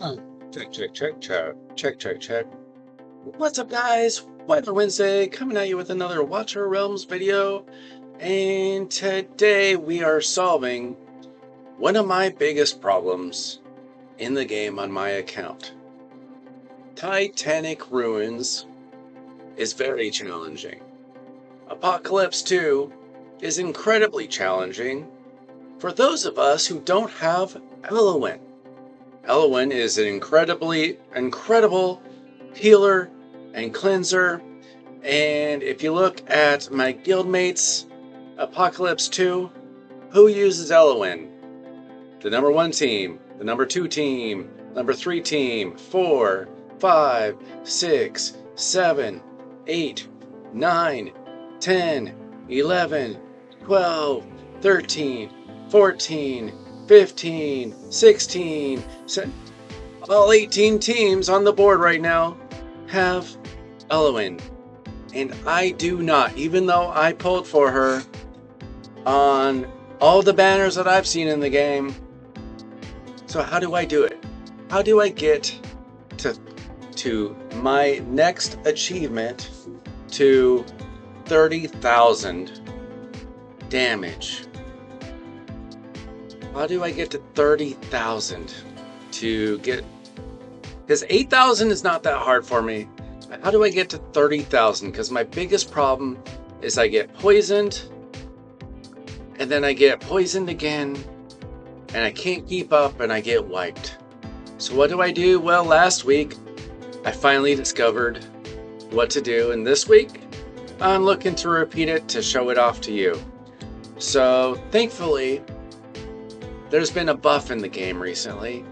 Hmm. Check. What's up, guys? Weather Wednesday coming at you with another Watcher Realms video. And today we are solving one of my biggest problems in the game on my account. Titanic Ruins is very challenging. Apocalypse 2 is incredibly challenging for those of us who don't have Elowyn. Elowyn is an incredible healer and cleanser, and if you look at my guildmates, Apocalypse 2, who uses Elowyn? The number 1 team, the number 2 team, number 3 team, 4, 5, 6, 7, 8, 9, 10, 11, 12, 13, 14, 15, 16, all 18 teams on the board right now have Elowyn. And I do not, even though I pulled for her on all the banners that I've seen in the game. So how do I do it? How do I get to my next achievement to 30,000 damage? How do I get to 30,000 to get... Because 8,000 is not that hard for me. How do I get to 30,000? Because my biggest problem is I get poisoned, and then I get poisoned again, and I can't keep up, and I get wiped. So what do? Well, last week, I finally discovered what to do, and this week, I'm looking to repeat it to show it off to you. So, thankfully, there's been a buff in the game recently,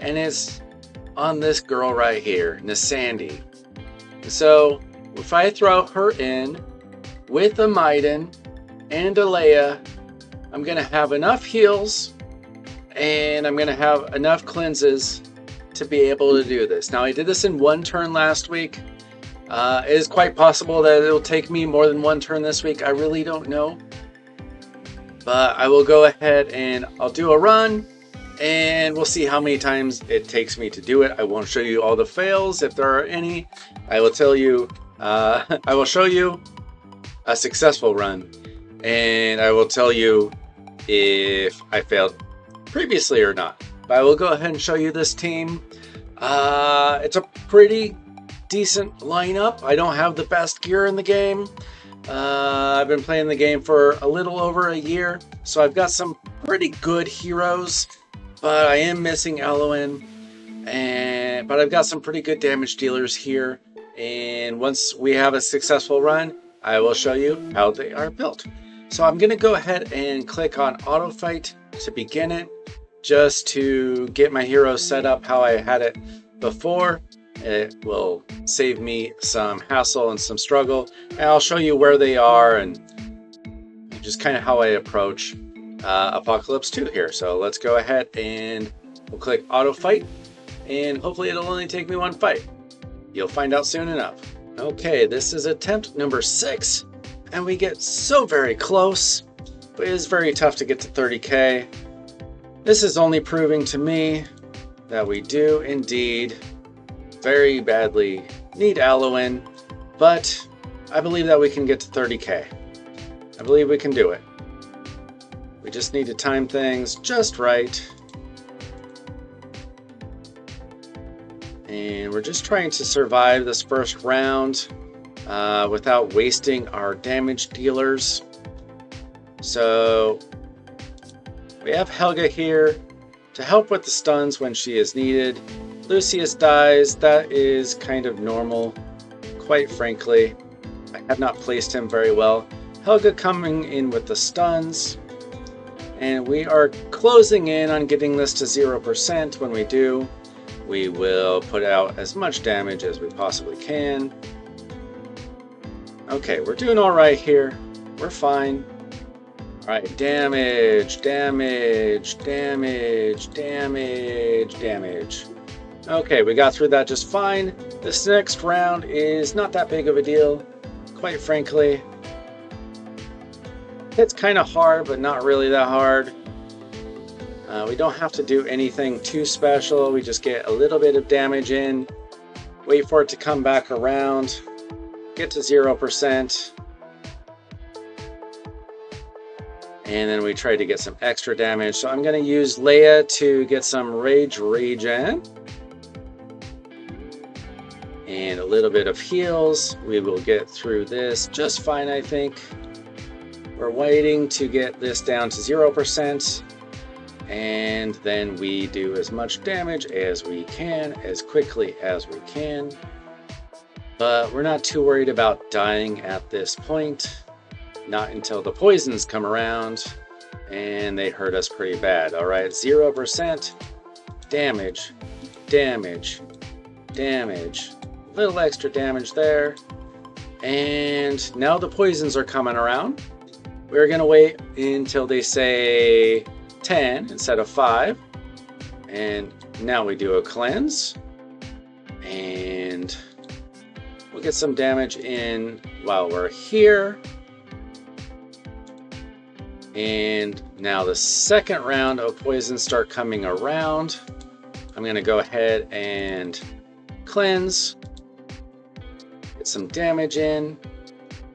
and it's on this girl right here, Nasandi. So, if I throw her in with a Maiden and a Leia, I'm going to have enough heals, and I'm going to have enough cleanses to be able to do this. Now, I did this in one turn last week. It is quite possible that it'll take me more than one turn this week. I really don't know. But I will go ahead and I'll do a run, and we'll see how many times it takes me to do it. I won't show you all the fails if there are any. I will tell you, I will show you a successful run, and I will tell you if I failed previously or not. But I will go ahead and show you this team. It's a pretty decent lineup. I don't have the best gear in the game. I've been playing the game for a little over a year, so I've got some pretty good heroes, but I am missing Elowyn, but I've got some pretty good damage dealers here, and once we have a successful run, I will show you how they are built. So I'm going to go ahead and click on Auto Fight to begin it, just to get my hero set up how I had it before. It will save me some hassle and some struggle, and I'll show you where they are and just kind of how I approach Apocalypse 2 here. So let's go ahead and we'll click Auto Fight, and hopefully it'll only take me one fight. You'll find out soon enough. Okay, this is attempt number 6, and we get so very close, but it is very tough to get to 30k. This is only proving to me that we do indeed very badly need Elowyn, but I believe that we can get to 30k. I believe we can do it. We just need to time things just right. And we're just trying to survive this first round without wasting our damage dealers. So we have Helga here to help with the stuns when she is needed. Lucius dies. That is kind of normal, quite frankly. I have not placed him very well. Helga coming in with the stuns, and we are closing in on getting this to 0%. When we do, we will put out as much damage as we possibly can. Okay, we're doing all right here. We're fine. All right, damage. Okay, we got through that just fine. This next round is not that big of a deal, quite frankly. It's kind of hard, but not really that hard. We don't have to do anything too special. We just get a little bit of damage in, wait for it to come back around, get to 0%, and then we try to get some extra damage. So I'm going to use Leia to get some rage regen and a little bit of heals. We will get through this just fine, I think. We're waiting to get this down to 0%, and then we do as much damage as we can, as quickly as we can. But we're not too worried about dying at this point. Not until the poisons come around, and they hurt us pretty bad. All right, 0% damage, damage, damage. A little extra damage there. And now the poisons are coming around. We're going to wait until they say 10 instead of 5. And now we do a cleanse. And we'll get some damage in while we're here. And now the second round of poisons start coming around. I'm going to go ahead and cleanse. Get some damage in.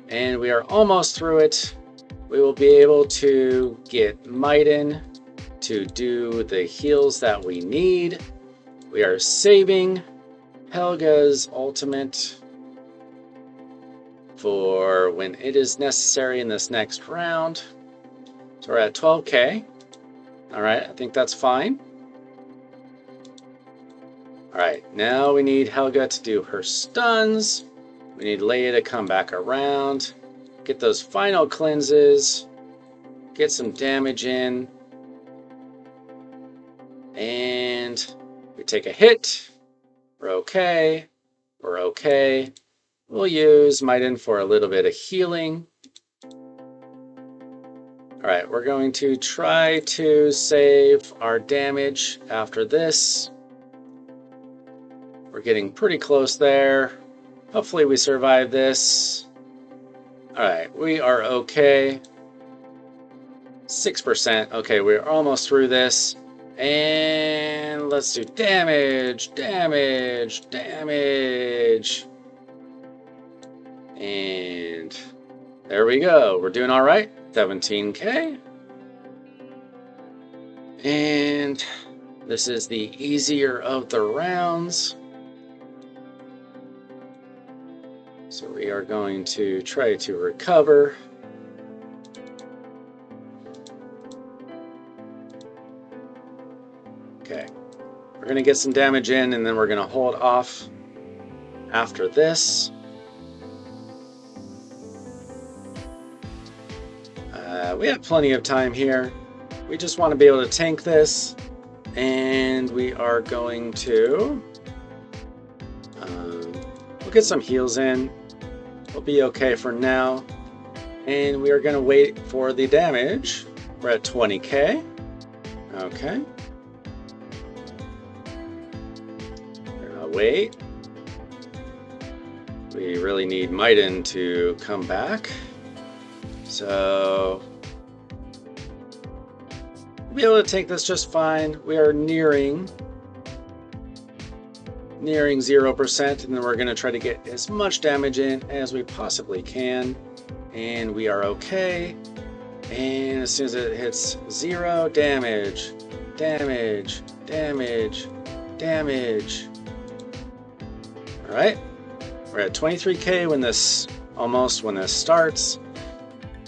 And we are almost through it. We will be able to get Maiden to do the heals that we need. We are saving Helga's ultimate for when it is necessary in this next round. So we're at 12k. All right, I think that's fine. All right, now we need Helga to do her stuns. We need Leia to come back around. Get those final cleanses, get some damage in, and we take a hit. We're okay. We're okay. We'll use Maiden for a little bit of healing. All right, we're going to try to save our damage after this. We're getting pretty close there. Hopefully we survive this. Alright, we are okay. 6%. Okay, we're almost through this. And let's do damage, damage, damage. And there we go. We're doing alright. 17k. And this is the easier of the rounds. So we are going to try to recover. Okay, we're going to get some damage in, and then we're going to hold off after this. We have plenty of time here. We just want to be able to tank this, and we are going to we'll get some heals in. We'll be okay for now. And we are going to wait for the damage. We're at 20k. Okay. We're going to wait. We really need Maiden to come back. So we'll be able to take this just fine. We are nearing 0%, and then we're going to try to get as much damage in as we possibly can, and we are okay. And as soon as it hits 0, damage, damage, damage, damage. All right, we're at 23k when this starts.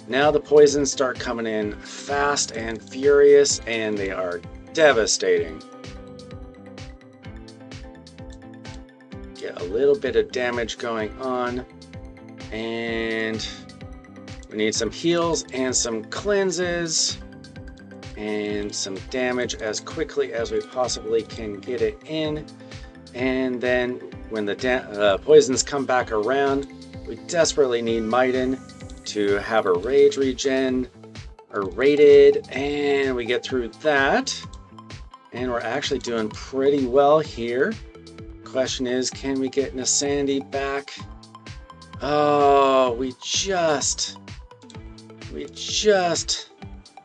Now the poisons start coming in fast and furious, and they are devastating. Get a little bit of damage going on, and we need some heals and some cleanses and some damage as quickly as we possibly can get it in. And then when the poisons come back around, we desperately need Maiden to have a rage regen or rated, and we get through that, and we're actually doing pretty well here. Question is, can we get Nasandi back? Oh, we just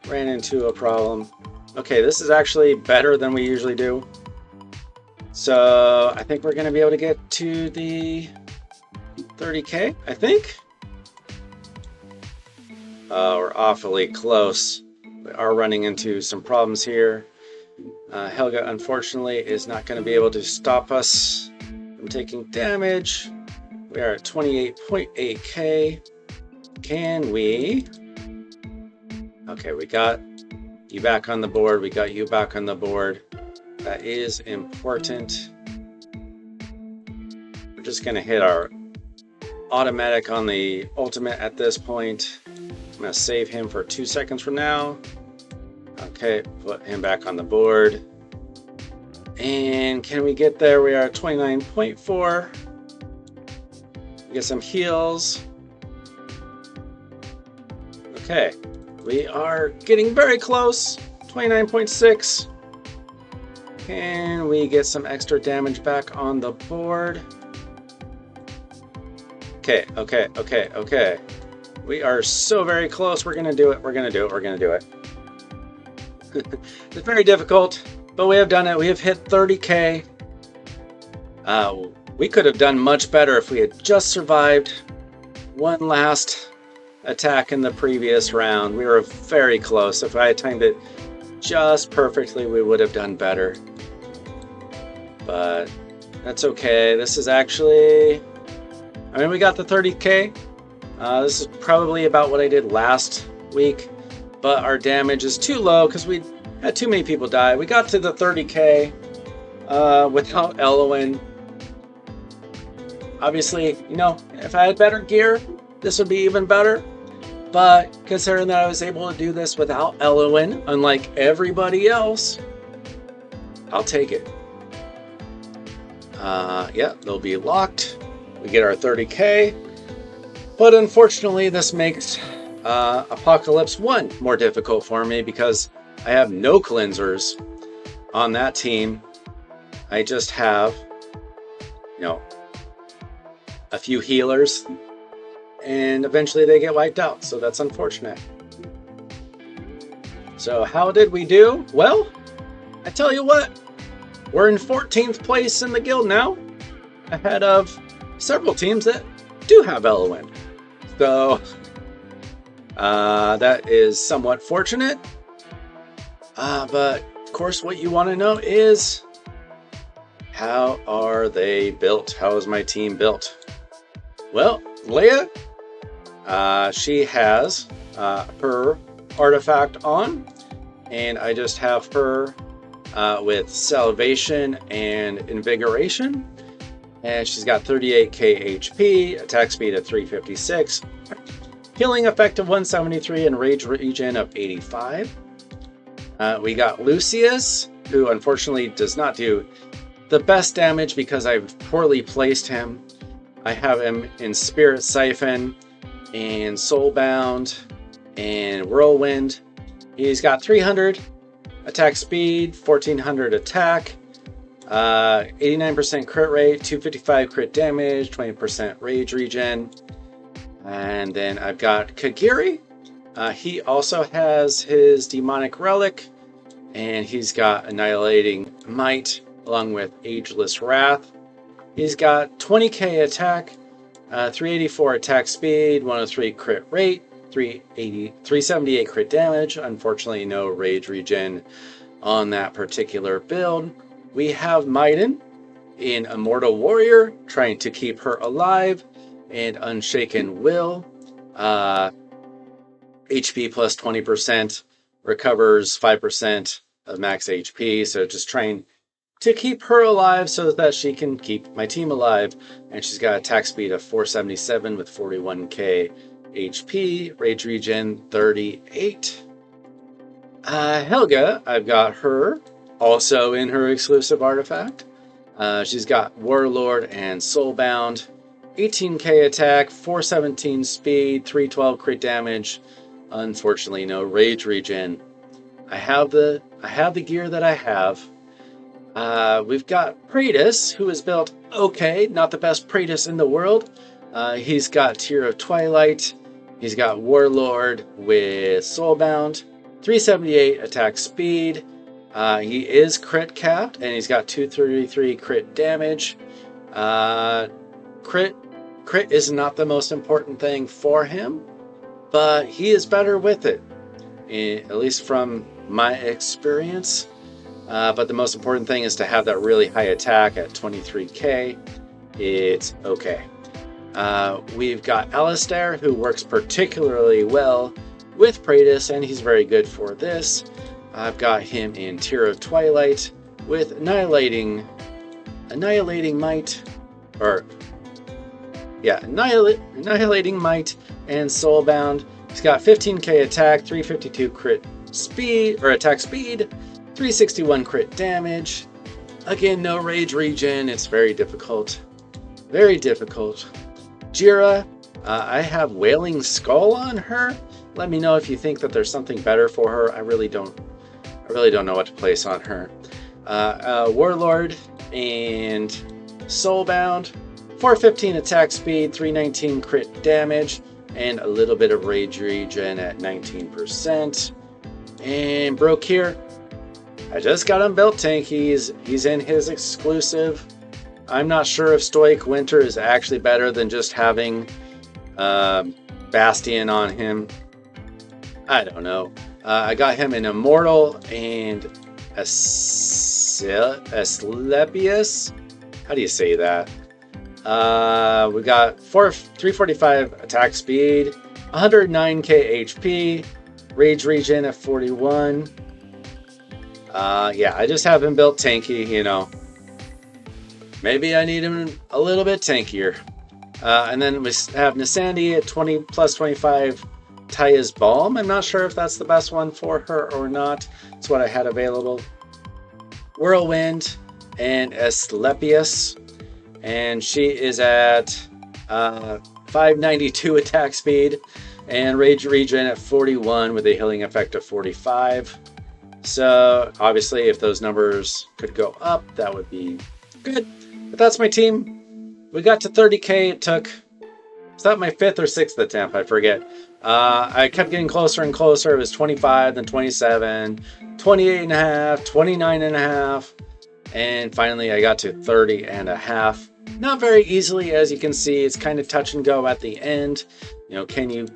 ran into a problem. Okay, this is actually better than we usually do. So I think we're going to be able to get to the 30k, I think. We're awfully close. We are running into some problems here. Helga, unfortunately, is not going to be able to stop us from taking damage. We are at 28.8k. Can we? Okay, we got you back on the board. We got you back on the board. That is important. We're just going to hit our automatic on the ultimate at this point. I'm going to save him for 2 seconds from now. Okay, put him back on the board. And can we get there? We are at 29.4. Get some heals. Okay, we are getting very close. 29.6. Can we get some extra damage back on the board? Okay. We are so very close. We're going to do it. We're going to do it. It's very difficult, but we have done it. We have hit 30k. We could have done much better if we had just survived one last attack in the previous round. We were very close. If I had timed it just perfectly, we would have done better. But that's okay. This is actually... I mean, we got the 30k. This is probably about what I did last week. But our damage is too low because we had too many people die. We got to the 30k without Elowyn. Obviously, you know, if I had better gear, this would be even better. But considering that I was able to do this without Elowyn, unlike everybody else, I'll take it. Yeah, they'll be locked. We get our 30k. But unfortunately, this makes Apocalypse 1 more difficult for me because I have no cleansers on that team. I just have, you know, a few healers, and eventually they get wiped out, so that's unfortunate. So how did we do? Well, I tell you what, we're in 14th place in the guild now, ahead of several teams that do have Elowyn. So that is somewhat fortunate. But of course, what you want to know is, how are they built? How is my team built? Well, Leia, she has her artifact on, and I just have her with Salvation and Invigoration. And she's got 38k HP, attack speed of 356, healing effect of 173, and rage regen of 85. We got Lucius, who unfortunately does not do the best damage because I've poorly placed him. I have him in Spirit Siphon and Soulbound and Whirlwind. He's got 300 attack speed, 1400 attack, 89% crit rate, 255 crit damage, 20% rage regen. And then I've got Kagiri. He also has his demonic relic, and he's got Annihilating Might along with Ageless Wrath. He's got 20k attack, 384 attack speed, 103 crit rate, 378 crit damage. Unfortunately, no rage regen on that particular build. We have Maiden in Immortal Warrior, trying to keep her alive, and Unshaken Will. HP plus 20%, recovers 5% of max HP, so just trying to keep her alive so that she can keep my team alive. And she's got attack speed of 477 with 41k HP, rage regen 38. Helga, I've got her also in her exclusive artifact. She's got Warlord and Soulbound, 18k attack, 417 speed, 312 crit damage. Unfortunately, no rage regen. I have the gear that I have. We've got Praetus, who is built okay, not the best Praetus in the world. He's got Tear of Twilight. He's got Warlord with Soulbound, 378 attack speed. He is crit capped, and he's got 233 crit damage. Crit is not the most important thing for him, but he is better with it, at least from my experience. But the most important thing is to have that really high attack at 23k. It's okay. We've got Alistair, who works particularly well with Praetus, and he's very good for this. I've got him in Tear of Twilight with Annihilating Might, Annihilating Might and Soulbound. He's got 15k attack, 352 crit speed, or attack speed, 361 crit damage. Again, no rage regen. It's very difficult. Very difficult. Jira, I have Wailing Skull on her. Let me know if you think that there's something better for her. I really don't know what to place on her. Warlord and Soulbound, 415 attack speed, 319 crit damage, and a little bit of rage regen at 19%. And Brokir, I just got him built tank. He's in his exclusive. I'm not sure if Stoic Winter is actually better than just having Bastion on him. I don't know. I got him in Immortal and Asclepius. How do you say that? We got 345 attack speed, 109k HP, rage regen at 41. Yeah, I just have him built tanky, you know. Maybe I need him a little bit tankier. And then we have Nasandi at 20 plus 25 Taya's Balm. I'm not sure if that's the best one for her or not. It's what I had available. Whirlwind and Asclepius. And she is at 592 attack speed and rage regen at 41 with a healing effect of 45. So obviously if those numbers could go up, that would be good. But that's my team. We got to 30k. It took, is that my 5th or 6th attempt? I forget. I kept getting closer and closer. It was 25, then 27, 28 and a half, 29 and a half. And finally I got to 30 and a half. Not very easily, as you can see. It's kind of touch and go at the end. You know, can you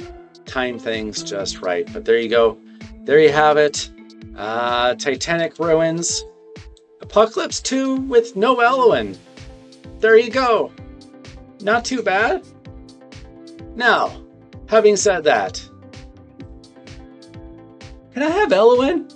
time things just right? But there you go. There you have it. Titanic Ruins. Apocalypse 2 with no Elowyn. There you go. Not too bad. Now, having said that, can I have Elowyn?